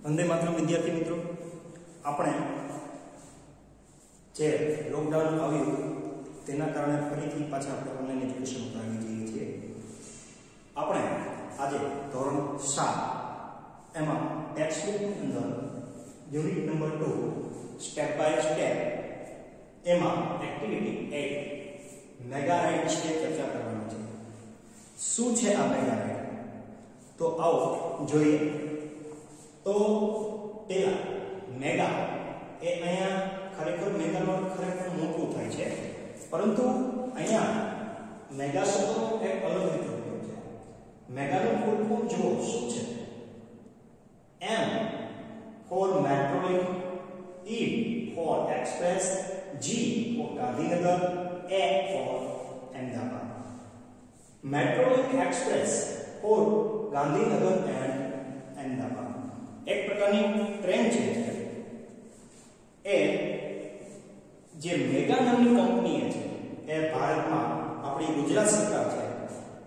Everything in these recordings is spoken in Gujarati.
वंदे मातरम विद्यार्थी मित्रों, આપણે જે લોકડાઉન આવ્યું તેના કારણે ફરીથી પાછા આપણે ઓનલાઈન એજ્યુકેશન ઉપર આવી જઈએ છીએ. આપણે આજે ધોરણ 7 એમાં ટેક્સ્ટબુકની અંદર unit number 2 step by step એમાં એક્ટિવિટી 8 મેગા રાઇડ વિશે ચર્ચા કરવાની છે. શું છે આ મેગા રાઇડ? તો આવો જોઈએ. તો પેલા મેગા એ અહીંયા ખરેખર મેગાનો ખરેખર મોટું થાય છે, પરંતુ અહીંયા મેગા શબ્દનો એક અલગ રીતે ઉપયોગ છે. મેગાનો ફૂલ ફોર્મ જુઓ શું છે. M for metrolink, E for express, G for Gandhinagar, A for Ahmedabad. metrolink express for Gandhinagar and Ahmedabad એક પ્રકારની ટ્રેન છે. એ જે મેગા નામની કંપની છે એ ભારતમાં આપણી ગુજરાત સરકાર છે,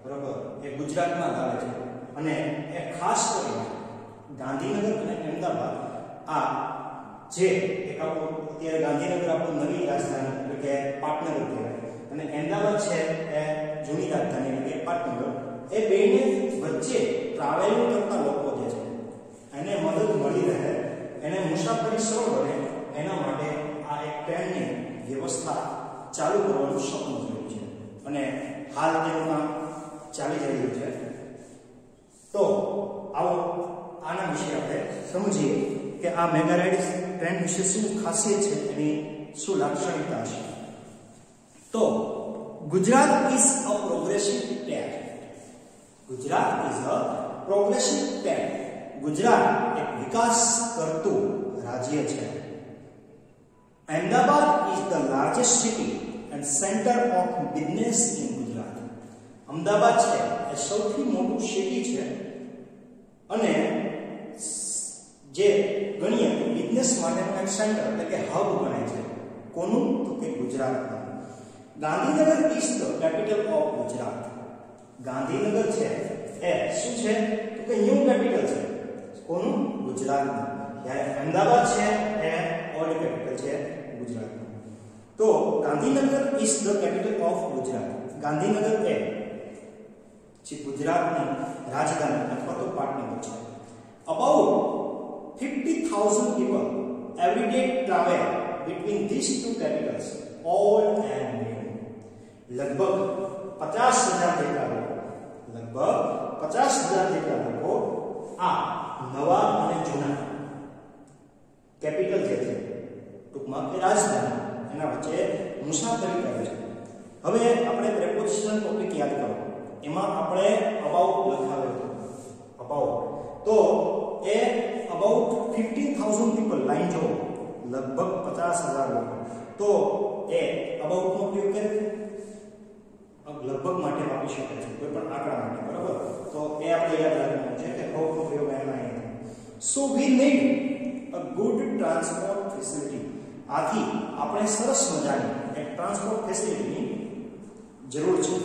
બરાબર, એ ગુજરાતમાં ચાલે છે અને એ ખાસ કરીને ગાંધીનગર અને અમદાવાદ આ જે એક આપણું અત્યારે ગાંધીનગર આપણું નવી રાજધાની એટલે કે પાટનગર કહેવાય અને અમદાવાદ છે એ જૂની રાજધાની એટલે કે પાટનગર, એ બેને વચ્ચે ટ્રાવેલિંગ કરતા લોકો જે છે એને મદદ મળી રહે, એને મુસાફરી સરળ બને એના માટે આ એક ટ્રેનની વ્યવસ્થા ચાલુ કરવાનું સપનું જોયું છે અને હાલ તેનું કામ ચાલી રહ્યું છે. તો આવો આના વિશે આપણે સમજીએ કે આ મેગા રાઇડ ટ્રેન વિશે શું ખાસિયત છે, એની શું લાક્ષણિકતા છે. તો Gujarat is a progressive state. Gujarat is a progressive state. Gujarat એક વિકાસ કરતું રાજ્ય છે. Ahmedabad is the largest city and center of business in Gujarat. Ahmedabad છે એ સૌથી મોટું સિટી છે અને જે ગણીએ તો બિઝનેસ માટેનું એક સેન્ટર એટલે કે હબ ગણાય છે. કોનું? તો કે ગુજરાતનું. Gandhinagar is the capital of Gujarat. Gandhinagar છે એ શું છે તો કે ન્યૂ કેપિટલ છે. કોનું? ગુજરાતનું. જ્યારે અમદાવાદ છે એ ઓલ્ડ કેપિટલ છે ગુજરાતનું. તો Gandhinagar is the capital of Gujarat. Gandhinagar એ જે ગુજરાતની રાજધાની અથવા તો પાટનગર છે. About 50,000 people every day travel between these two capitals, old and new. લગભગ 50,000 જેટલા લોકો આ નવા અને જૂના કેપિટલ જે છે ટૂંકમાં કે રાજધાની એના વચ્ચે મુસાફરી કરે છે. હવે આપણે પ્રેપોઝિશન ટોપિક યાદ કરો, એમાં આપણે અબાઉટ લખાવ્યો હતો. અબાઉટ તો એ અબાઉટ 50,000 પીપલ લાઈન જો લગભગ 50,000 લોકો, તો એ અબાઉટ નો ઉપયોગ કરે છે લગભગ માટે વાપરી શકે છે કોઈ પણ આંકડા માટે, બરાબર. તો એ આપણે યાદ રાખવાનું છે કે અબાઉટ નો ઉપયોગ એમાં છે. So we need a good transport facility. આથી આપણે સરસ મજાની એક ટ્રાન્સપોર્ટ ફેસિલિટીની જરૂર છે.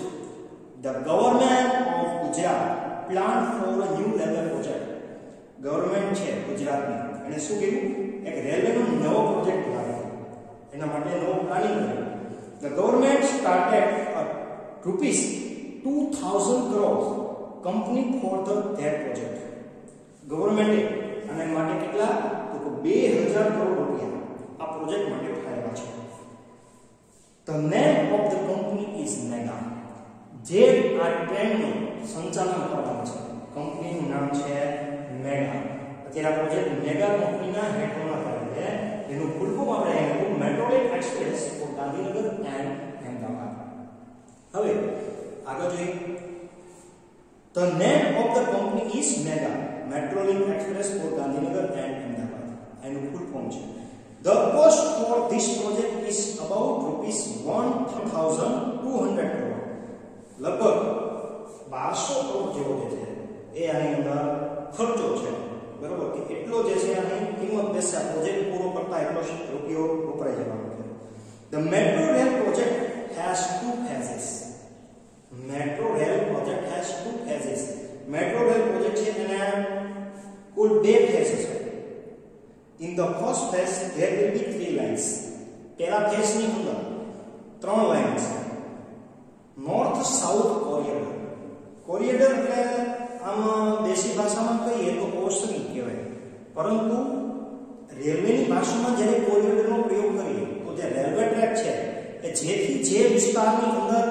The government of Gujarat planned for a new railway project. Government છે ગુજરાતની એને શું કીધું? એક રેલવેનો નવો પ્રોજેક્ટ લાવ્યો, એના માટે નવો પ્લાનિંગ કર્યો. The government started a ₹2,000 crores company for that project. ગવર્નમેન્ટે અને માટે કેટલા? તો 2,000 કરોડ રૂપિયા આ પ્રોજેક્ટ માટે ફાળવ્યા છે. The name of the company is Mega. જે આ ટ્રેનનું સંચાલન કરવાનું છે કંપનીનું નામ છે મેગા. અત્યારે આ પ્રોજેક્ટ મેગા કંપનીના હેઠળમાં થાય છે. એનું ફૂલ ફોર્મ આપણે અહીંયા Metrolink express for Gandhinagar and Ahmedabad. હવે આગળ જોઈએ. The name of the company is Mega Metrolink Express for Gandhinagar and Ahmedabad. એનું ફૂલ ફોર્મ છે. The cost for this project is about ₹1,200 crore. લગભગ 1200 કરોડ જેવો જે છે એ આની અંદર ખર્ચો છે, બરાબર, કે એટલો જે છે આની કિંમત બેસે આ પ્રોજેક્ટ પૂરો કરતા એટલો રૂપિયો વપરાઈ જવાનો છે. The metro rail project has two phases. Metro rail project has two phases. Metro rail project છે એને કુલ બે ફેઝ છે. In the first phase there will be 3 lines. પહેલા ફેઝ ની અંદર 3 લાઈન છે. North south corridor. કોરિડોર એટલે આમ દેશી ભાષામાં કહીએ તો ઓસરી કહેવાય. પરંતુ રેલવેની ભાષામાં જ્યારે કોરિડોરનો પ્રયોગ કરીએ તો જે રેલવે ટ્રેક છે એ જેથી જે વિસ્તારની અંદર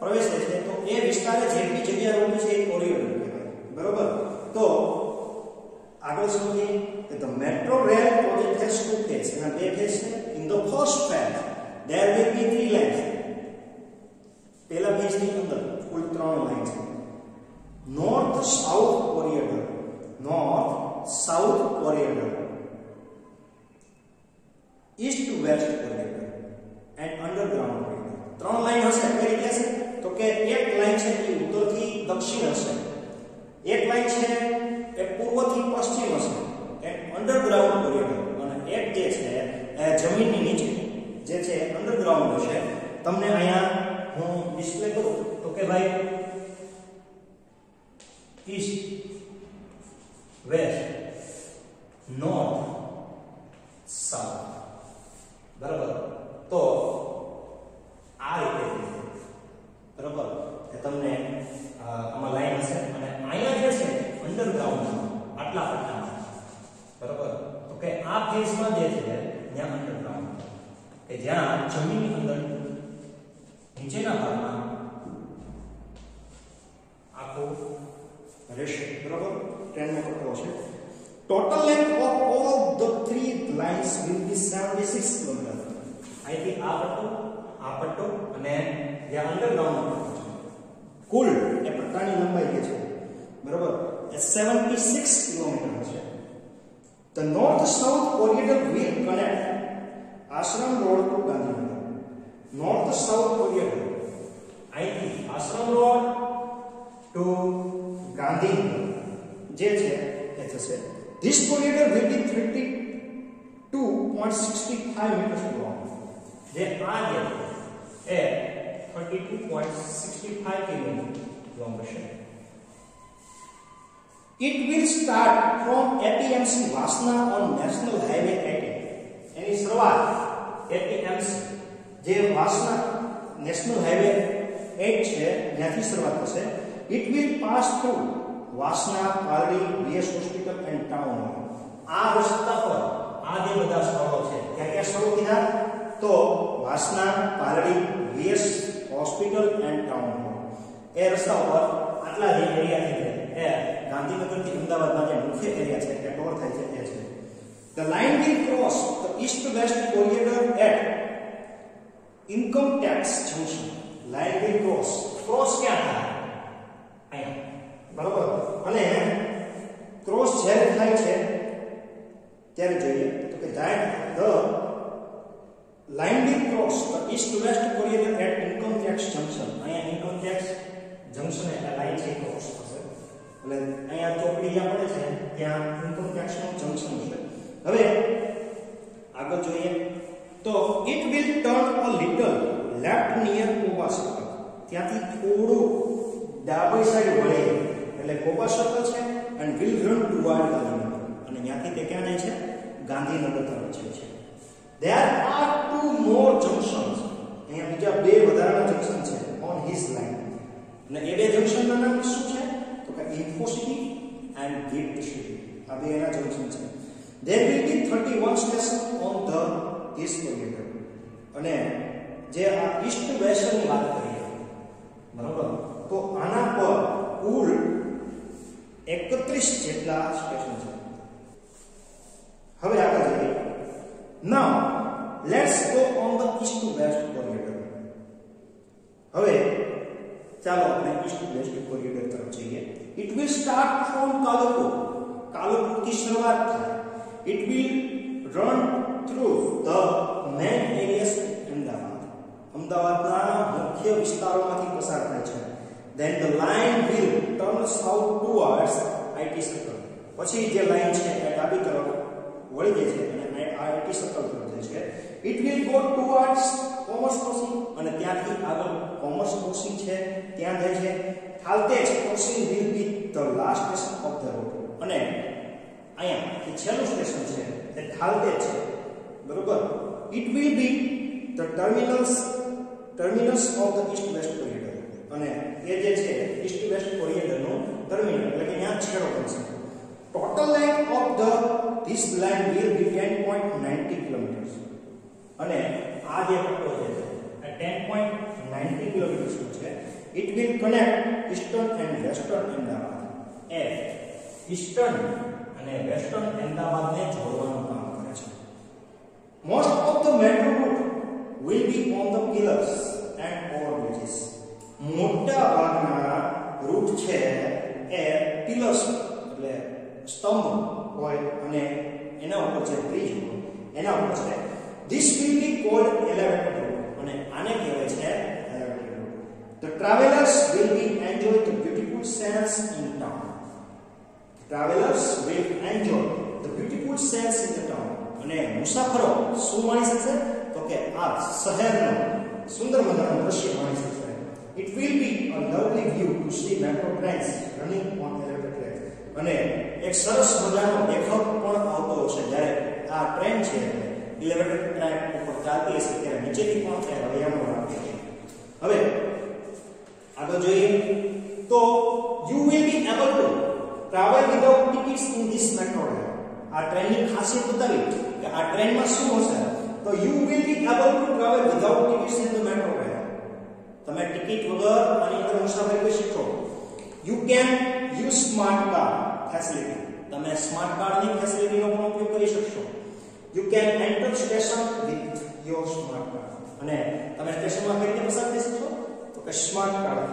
પ્રવેશે છે તો એ વિસ્તારે જેટલી જગ્યા રોકે છે એ કોરિડોર કહેવાય. બરોબર? તો આગળ સમજીએ કે the metro rail project has 2 phases. એના 2 phase છે. In the first phase there will be 3 lines. પહેલા ફેઝ ની અંદર કુલ 3 લાઈન છે. North south corridor, north south corridor, east west corridor and underground corridor. 3 line હશે. કઈ રીતે છે? તો કે એક લાઈન છે એ ઉત્તરથી દક્ષિણ હશે, એક લાઈન છે એ પૂર્વથી પશ્ચિમ હશે એન્ડ અંડરગ્રાઉન્ડ કોરિડોર, અને એક જે છે એ જમીનની નીચે જે છે અંડરગ્રાઉન્ડ હશે. તમને અહીંયા હું ડિસ્પ્લે કરું તો કે ભાઈ ઈસ્ટ વેસ્ટ નોર્થ સાઉથ. બરાબર? તો આ રીતે બરાબર એ તમને આમાં લાઈન હશે અને અહીંયા જે છે અંડરગ્રાઉન્ડ આટલા પટ્ટામાં. બરાબર? તો કે આ ફેઝમાં જે છે ત્યાં અંડરગ્રાઉન્ડ કે જ્યાં જમીનની અંદર નીચેના ભાગમાં આખો રહેશે. બરાબર? ટ્રેનનો પટ્ટો છે. Total length of all the 3 lines will be 76 km. અહીંથી આ પટ્ટો અને જે અંડરગ્રાઉન્ડ પટ્ટો છે કુલ એ પટ્ટાની લંબાઈ જે છે બરાબર એ 76 કિલોમીટર છે. The north south corridor will connect Ashram road to Gandhinagar. North south corridor અહીંથી આશ્રમ રોડ ટુ ગાંધીનગર જે છે એ થશે. This corridor will be 32.65 meters long. જે આ જે એ 32.65 કિલોમીટર લોંગ હશે. It will start from APMC Vasna on National Highway 18. એની શરૂઆત APMC જે વાસના નેશનલ હાઈવે 8 છે ત્યાંથી શરૂઆત થશે. It will pass through વાસના, Paldi, VS hospital and town. આ રસ્તા પર આ જે બધા સ્થળો છે ત્યાં ક્યાં શરૂ થયા તો Vasna, Paldi, VS hospital and town. એ રસ્તા ઉપર આટલા જે એરિયા છે એ ગાંધીનગરથી અમદાવાદના જે મુખ્ય એરિયા છે એ કવર થાય છે એ છે. The line will cross the east-west corridor at Income Tax Junction. Line will cross ક્યાં થાય? અહીંયા. બરાબર? અને ક્રોસ જ્યારે થાય છે ત્યારે જોઈએ તો કે that the line will cross the east-west corridor at Income Tax Junction. અહીંયા Income Tax Junction એટલે લાઈન છે ક્રોસ થશે. એટલે અહીંયા ચોકડી જ્યાં પડે છે ત્યાં Income Tax નું જંકશન છે. હવે આગળ જોઈએ તો it will turn a little left near Koba Circle. ત્યાંથી થોડું ડાબી સાઈડ વળે એટલે કોબા સર્કલ છે and will run toward Gandhinagar. અને ત્યાંથી તે ક્યાં જાય છે? ગાંધીનગર તરફ જાય છે. There are 2 more junctions. અહીંયા બીજા 2 વધારાના જંકશન છે on his line. અને એ 2 જંકશનના નામ શું છે તો કે ઇન્ફોસિટી એન્ડ ગિફ્ટ સિટી. આ 2 એના જંકશન છે. There will be 31 stations on this corridor. અને જે આ ઈસ્ટ વેસ્ટની વાત કરીએ બરાબર તો આના પર કુલ 31 જેટલા સ્ટેશન છે. હવે આગળ જઈએ. Now let's go on the east to west corridor. હવે ચાલો આપણે east to west corridor તરફ જઈએ. It will start from Kalupur. કાલુપુરથી શરૂઆત થાય. It will run through the main areas of Ahmedabad. અમદાવાદના મુખ્ય વિસ્તારોમાંથી પસાર થાય છે. Then the line will turn south towards IT circle. પછી જે લાઈન છે એ ડાબી તરફ વળી જાય છે અને આ IT circle તરફ જાય છે. It will go towards Commerce Crossing અને ત્યાંથી આગળ Commerce Crossing છે ત્યાં જાય છે. Thaltej Crossing will be the last station of the road. અને અહીંયા જે છેલ્લું સ્ટેશન છે એ હાલતે છે બરોબર. It will be the terminus of the east west corridor. અને એ જે છે ઈસ્ટ વેસ્ટ કોરિડોરનો ટર્મિનલ એટલે કે ત્યાં છેડો બનશે. Total length of this line will be 10.90 kilometres. અને આ જે પટ્ટો છે એ 10.90 કિલોમીટર્સ નો છે. It will connect eastern and western Ahmedabad. એ ઈસ્ટર્ન અને વેસ્ટર્ન અમદાવાદને જોડવાનું કામ કરે છે. Most of the metro route will be on the pillars and overbridges. મોટા ભાગના રૂટ છે એ પિલર્સ એટલે સ્તંભ હોય અને એના ઉપર જે બ્રિજ હોય એના ઉપર છે. This will be called elevated route અને આને કહેવાય છે elevated route. The travelers will be enjoy the beautiful scenes in town. Travelers will enjoy the beautiful scenes in the town. અને મુસાફરો શું માણી શકશે તો કે આ શહેરનો સુંદર મજાનું દ્રશ્ય માણી શકશે. It will be a lovely view to see metro trains running on elevated track. અને એક સરસ મજાનો દેખાવ પણ આવતો હશે જ્યારે આ ટ્રેન છે elevated track ઉપર ચાલતી હશે ત્યારે નીચેથી પણ તે હરિયાણું લાગે છે. હવે આગળ જોઈએ તો you will be able to travel without tickets in this metro rail. આ ટ્રેનની ખાસિયત બતાવી કે આ ટ્રેનમાં શું હશે તો you will be able to travel without tickets in the metro rail. તમે ટિકિટ વગર આની અંદર મુસાફરી કરી શકો. You can use smart card facility. તમે સ્માર્ટ કાર્ડની ફેસિલિટીનો પણ ઉપયોગ કરી શકશો. You can enter station with your smart card. અને તમે સ્ટેશનમાં કઈ રીતે પસાર થઈ શકશો તો કે smart card.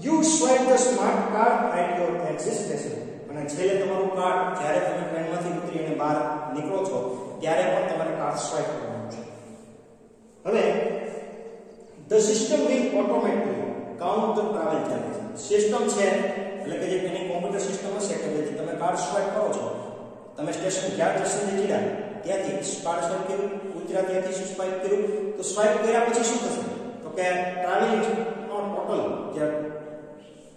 You swipe the smart card at your exit station. અને છેલ્લે તમારું કાર્ડ જ્યારે તમે ટ્રેનમાંથી ઉતરી અને બહાર નીકળો છો ત્યારે પણ તમારે કાર્ડ સ્વાઇપ કરવાનું છે. હવે the system will automatically count the travel charges. System છે એટલે કે જે એની કોમ્પ્યુટર સિસ્ટમ હશે કે જે તમે કાર્ડ સ્વાઇપ કરો છો તમે સ્ટેશન જ્યાં સ્ટેશનથી ચડ્યા ત્યાંથી કાર્ડ સ્વાઇપ કર્યું ઉતર્યા ત્યાંથી સ્વાઇપ કર્યું તો સ્વાઇપ કર્યા પછી શું થશે તો કે ટ્રાવેલિંગ નો ટોટલ જે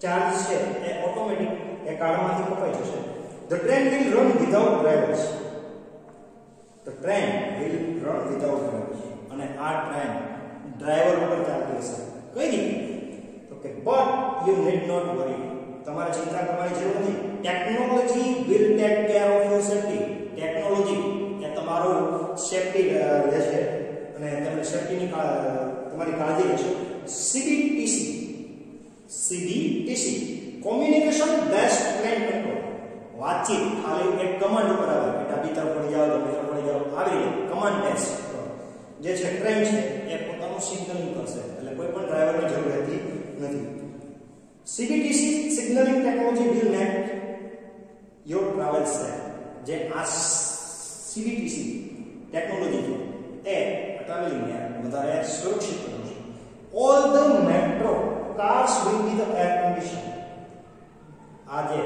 ચાર્જ છે એ ઓટોમેટિક એ કાર્ડમાંથી કપાઈ જશે. The train will run without drivers. The train will run without drivers. અને આ ટ્રેન ડ્રાઈવર ઉપર ચાલતી હશે. કઈ રીતે તો કે but you need not worry. તમારે ચિંતા કરવાની જરૂર નથી. Technology will take care of your safety. Technology એ તમારું સેફટી રહેશે અને તમારી સેફટીની તમારી કાળજી લેશે. CBTC communication based train control. વાતચીત ખાલી એક કમાન્ડ ઉપર આવે કે ડાબી તરફ પડી જાઓ જમણી તરફ પડી જાઓ આવી રીતે કમાન્ડ બેસ્ડ જે છે ટ્રેન છે એ પોતાનું સિગ્નલિંગ કરશે એટલે કોઈ પણ ડ્રાઈવરની જરૂર રહેતી નથી. CBTC signalling technology will make your travel safe. જે આ CBTC ટેકનોલોજી છે એ ટ્રાવેલિંગને વધારે સુરક્ષિત બનાવશે. All the metro cars will be the air conditioned. આ જે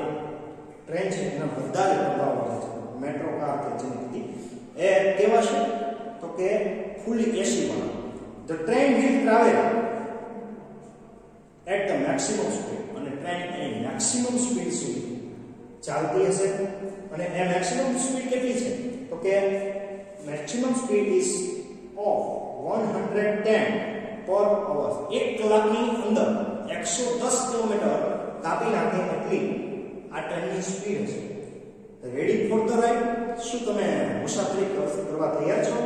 ટ્રેન છે એના બધા જ પ્રભાવો છે મેટ્રો કાર કે જેની કીધી એ કેવા છે તો કે ફૂલી એસી વાળા. The train will travel at the maximum speed. અને ટ્રેન એની મેક્સિમમ સ્પીડ સુધી ચાલતી હશે અને એ મેક્સિમમ સ્પીડ કેટલી છે તો કે મેક્સિમમ સ્પીડ ઇઝ ઓફ 110 પર અવર. 1 કલાકની અંદર 110 કિલોમીટર કાપી નાખે એટલી આ ટ્રેનની સ્પીડ છે. Ready for the ride. શું તમે મુસાફરી કરવા તૈયાર છો?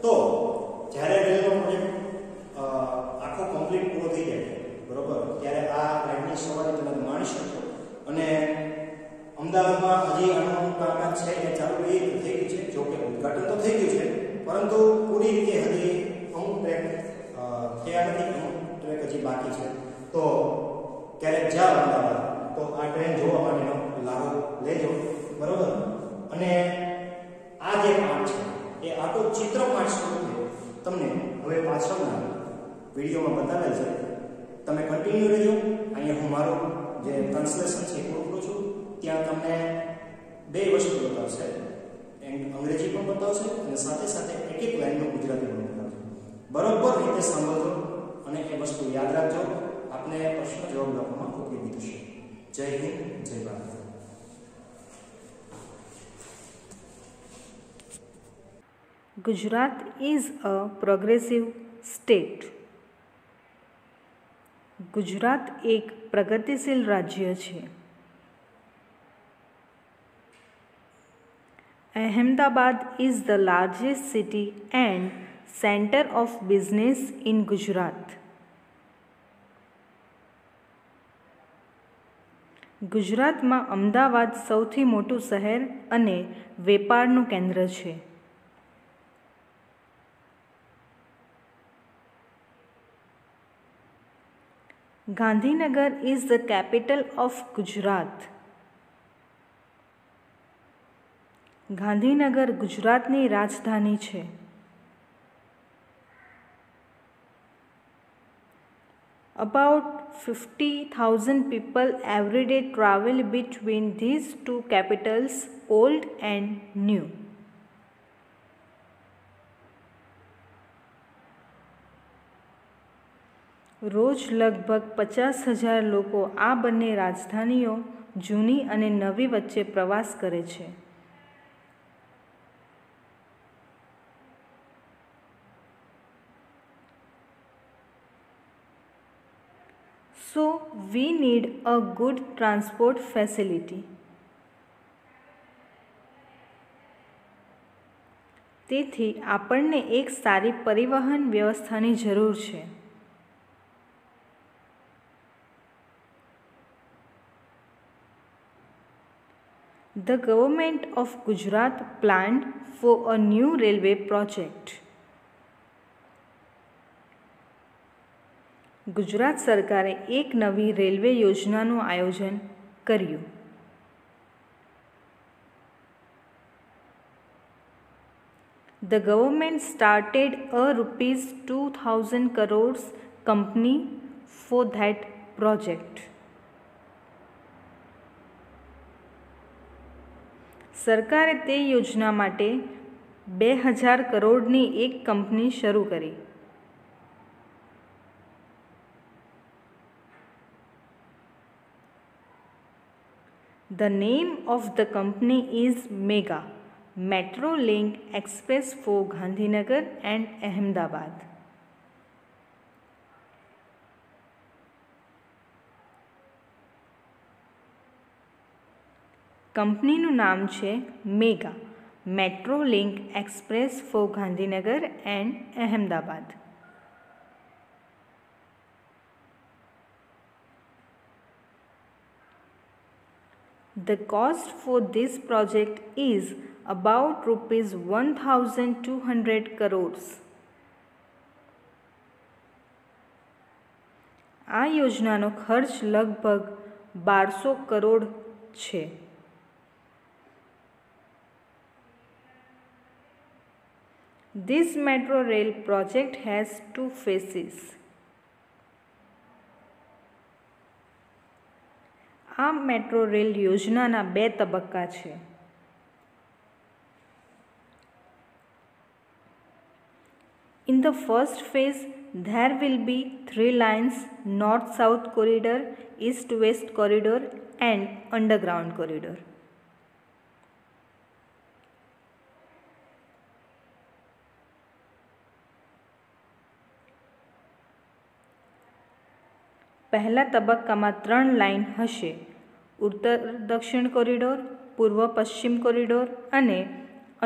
તો જ્યારે રેલનો પ્રોજેક્ટ આખો કમ્પ્લીટ પૂરો થઈ જાય બરોબર ત્યારે આ રાઈડની સવારી તમે માણી શકશો. અને અમદાવાદમાં હજી આનું કામકાજ છે એ ચાલુ થઈ ગયું છે. જો કે ઉદ્ઘાટન તો થઈ ગયું છે પરંતુ પૂરી રીતે હજી અમુક ટ્રેક થયા નથી. અમુક ટ્રેક હજી બાકી છે. તો ક્યારેક જાઓ અમદાવાદ તો આ ટ્રેન જોવા માટેનો લાભ લેજો બરોબર. અને આ જે પાઠ છે એ આખો ચિત્ર પાઠ સ્વરૂપે તમને હવે પાછળના વિડીયોમાં બતાવેલ છે. તમે કન્ટિન્યુ રહેજો. અહીંયા હું મારું જે ટ્રાન્સલેશન છે એ પૂરું કરું છું. ત્યાં તમને બે વસ્તુ બતાવશે. અંગ્રેજી પણ બતાવશે અને સાથે સાથે એક એક લાઈનનું ગુજરાતી પણ બતાવશે. બરોબર રીતે સાંભળજો અને એ વસ્તુ યાદ રાખજો. આપને પ્રશ્ન જવાબ લખવામાં ઉપયોગી થશે. જય હિન્દ, જય Bharat. Gujarat is a progressive state. Gujarat એક પ્રગતિશીલ રાજ્ય છે. Ahmedabad is the largest city and center of business in Gujarat. ગુજરાતમાં અમદાવાદ સૌથી મોટું શહેર અને વેપારનું કેન્દ્ર છે. Gandhinagar is the capital of Gujarat. Gandhinagar ગુજરાતની રાજધાની છે. About 50,000 people every day travel between these two capitals, old and new. રોજ લગભગ 50,000 લોકો આ બંને રાજધાનીઓ જૂની અને નવી વચ્ચે પ્રવાસ કરે છે. So we need a good transport facility. તેથી આપણને એક સારી પરિવહન વ્યવસ્થાની જરૂર છે. The government of Gujarat planned for a new railway project. Gujarat સરકારે એક નવી રેલવે યોજનાનું આયોજન કર્યું. The government started a ₹2,000 crores company for that project. સરકારે તે યોજના માટે 2,000 કરોડની એક કંપની શરૂ કરી. The name of the company is Mega Metro Link Express for Gandhinagar and Ahmedabad. કંપનીનું નામ છે mega metro link express for Gandhinagar and Ahmedabad. The cost for this project is about ₹1,200 crores. આ યોજનાનો ખર્ચ લગભગ 1,200 કરોડ છે. This metro rail project has two phases. આ મેટ્રો રેલ યોજનાના 2 તબક્કા છે. In the first phase, there will be 3 lines: north-south corridor, east-west corridor, and underground corridor. પહેલા તબક્કામાં 3 લાઇન હશે: ઉત્તર દક્ષિણ કોરિડોર, પૂર્વ પશ્ચિમ કોરિડોર અને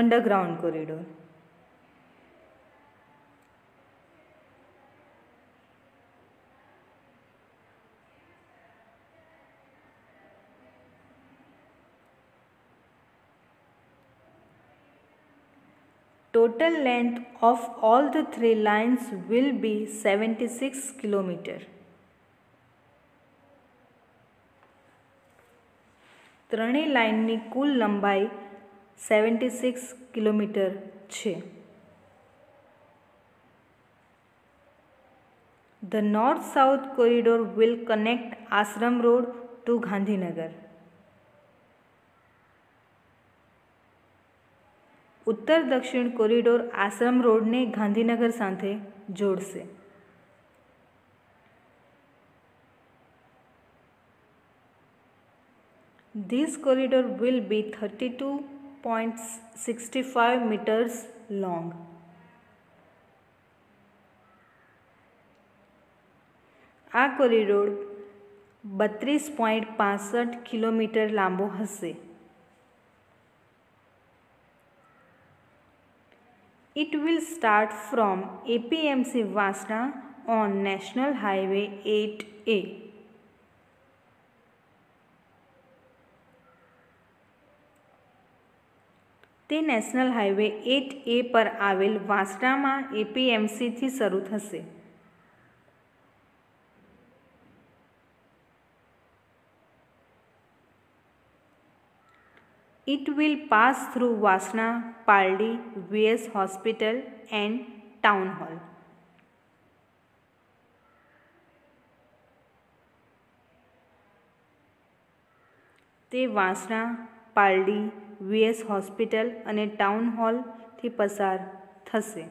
underground corridor. Total length of all the 3 lines will be 76 kilometers. ત્રણેય લાઇનની કુલ લંબાઈ 76 કિલોમીટર છે. The north-south corridor will connect Ashram Road to Gandhinagar. ઉત્તર દક્ષિણ કોરિડોર આશ્રમ રોડને ગાંધીનગર સાથે જોડશે. This corridor will be 32.65 meters long. આ કોરિડોર 32.65 કિલોમીટર લાંબો હશે. It will start from APMC Vasna on National Highway 8A. તે નેશનલ હાઈવે 8A પર આવેલ વાસણામાં APMCથી શરૂ થશે. It will pass through Vasna, Paldi, VS Hospital and Town Hall. તે વાસણા, પાલડી, VS હોસ્પિટલ અને ટાઉન હોલથી પસાર થશે.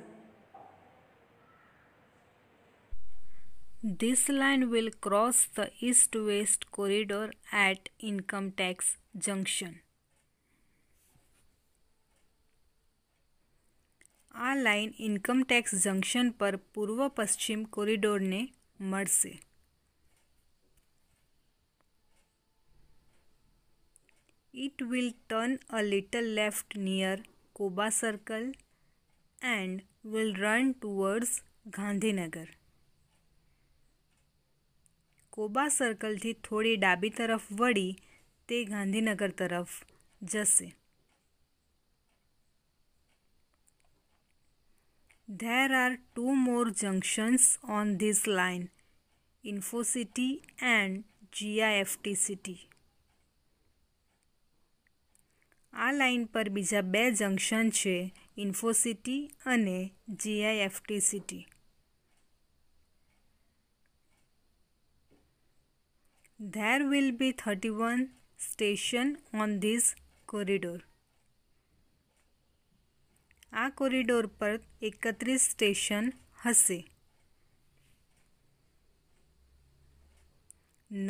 This line will cross the east-west corridor at Income Tax Junction. આ લાઇન ઇન્કમ ટેક્સ જંકશન પર પૂર્વ પશ્ચિમ કોરિડોરને મળશે. It will turn a little left near Koba Circle and will run towards Gandhinagar. Koba સર્કલથી થોડી ડાબી તરફ વળી તે ગાંધીનગર તરફ જશે. There are two more junctions on this line, InfoCity and GIFT City. આ લાઇન પર બીજા 2 જંકશન છે, ઇન્ફોસિટી અને GIFT city. There will be 31 stations on this corridor. આ કોરિડોર પર 31 સ્ટેશન હશે.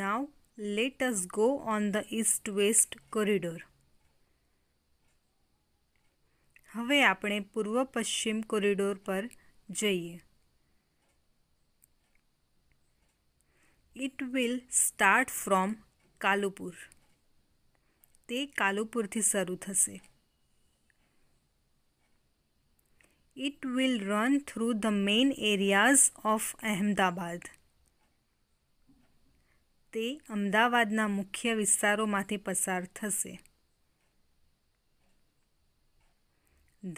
Now let us go on the east-west corridor. હવે આપણે પૂર્વ પશ્ચિમ કોરિડોર પર જઈએ. It will start from Kalupur. તે કાલુપુરથી શરૂ થશે. It will run through the main areas of Ahmedabad. તે અમદાવાદના મુખ્ય વિસ્તારોમાંથી પસાર થશે.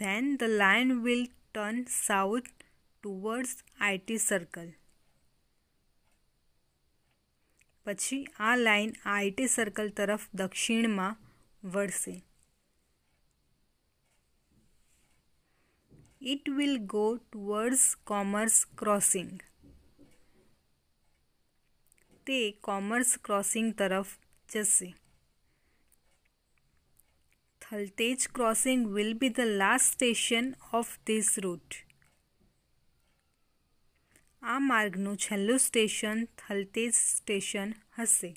Then the line will turn south towards IT Circle. પછી આ લાઇન IT સર્કલ તરફ દક્ષિણમાં વળશે. It will go towards Commerce Crossing. તે કોમર્સ ક્રોસિંગ તરફ જશે. Thaltej crossing will be the last station of this route. આ માર્ગનું છેલ્લું સ્ટેશન થલતેજ સ્ટેશન હશે.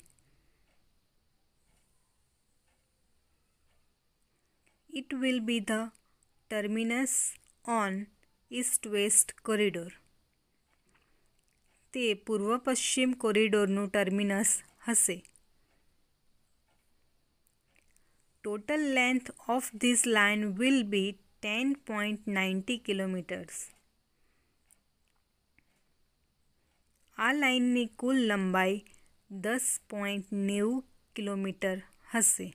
It will be the terminus on east-west corridor. તે પૂર્વ પશ્ચિમ કોરિડોરનું ટર્મિનસ હશે. Total length of this line will be 10.90 kilometers. આ લાઇનની કુલ લંબાઈ 10.90 કિલોમીટર હશે.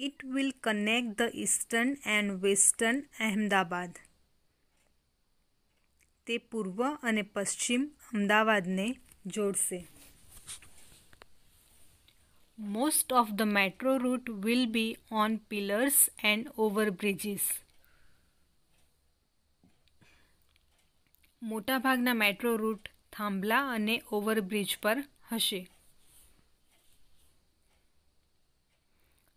It will connect the eastern and western Ahmedabad. તે પૂર્વ અને પશ્ચિમ અમદાવાદને જોડશે. Most of the metro route will be on pillars and overbridges. મોટાભાગના મેટ્રો રૂટ થાંભલા અને ઓવરબ્રિજ પર હશે.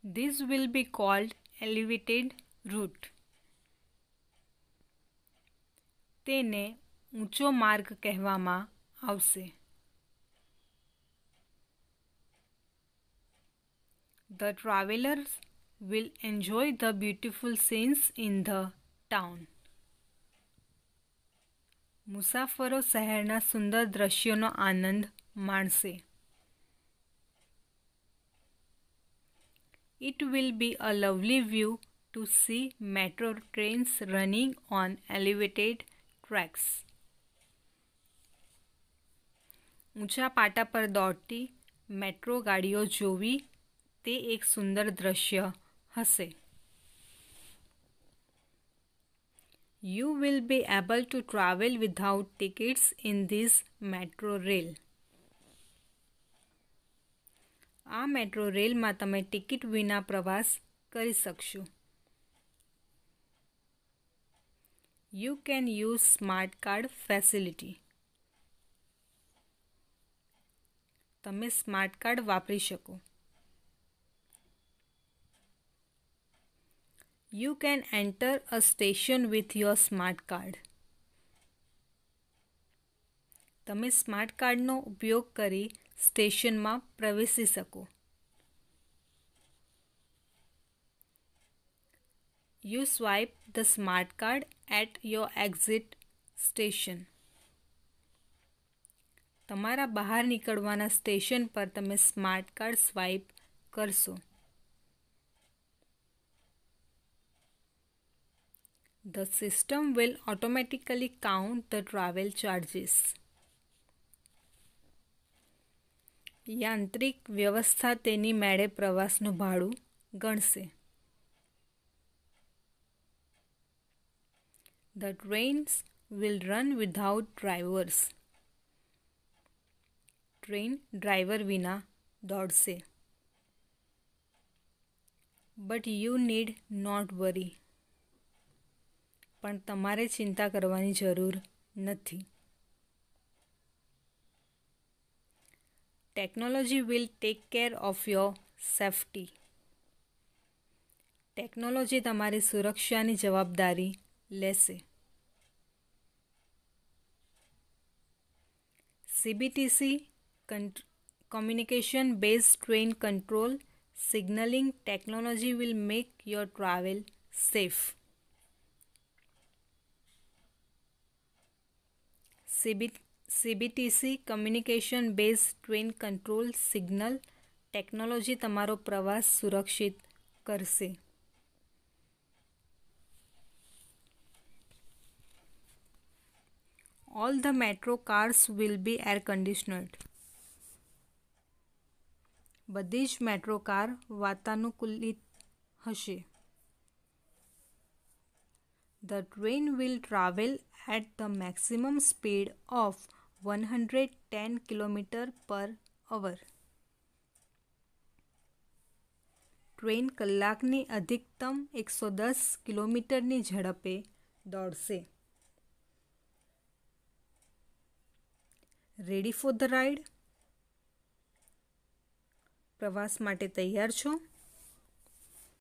This will be called elevated route. તેને ઊંચો માર્ગ કહેવામાં આવશે. The travelers will enjoy the beautiful scenes in the town. મુસાફરો શહેરના સુંદર દ્રશ્યોનો આનંદ માણશે. It will be a lovely view to see metro trains running on elevated tracks. ઊંચા પાટા પર દોડતી મેટ્રો ગાડીઓ જોવી તે એક સુંદર દ્રશ્ય હશે. You will be able to travel without tickets in this metro rail. આ મેટ્રો રેલમાં તમે ટિકિટ વિના પ્રવાસ કરી શકશો. You can use smart card facility. તમે સ્માર્ટ કાર્ડ વાપરી શકો. You can enter a station with your smart card. તમે સ્માર્ટ કાર્ડનો ઉપયોગ કરી સ્ટેશનમાં પ્રવેશી શકો. You swipe the smart card at your exit station. તમારા બહાર નીકળવાના સ્ટેશન પર તમે સ્માર્ટ કાર્ડ સ્વાઇપ કરશો. The system will automatically count the travel charges. યાંત્રિક વ્યવસ્થા તેની મેળે પ્રવાસનું ભાડું ગણશે. The trains will run without drivers. Train driver વિના દોડશે. But you need not worry. પણ તમારે ચિંતા કરવાની જરૂર નથી. Technology will take care of your safety. Technology તમારી સુરક્ષાની જવાબદારી લેશે. CBTC communication based train control signaling technology will make your travel safe. CBTC communication based train control signal technology તમારો પ્રવાસ સુરક્ષિત કરશે. All the metro cars will be air conditioned. બધી જ મેટ્રો કાર વાતાનુકૂલિત હશે. The train will travel at the maximum speed of 110 km/h. Train કલાકની અધિકતમ 110 કિલોમીટરની ઝડપે દોડશે. Ready for the ride? પ્રવાસ માટે તૈયાર છો?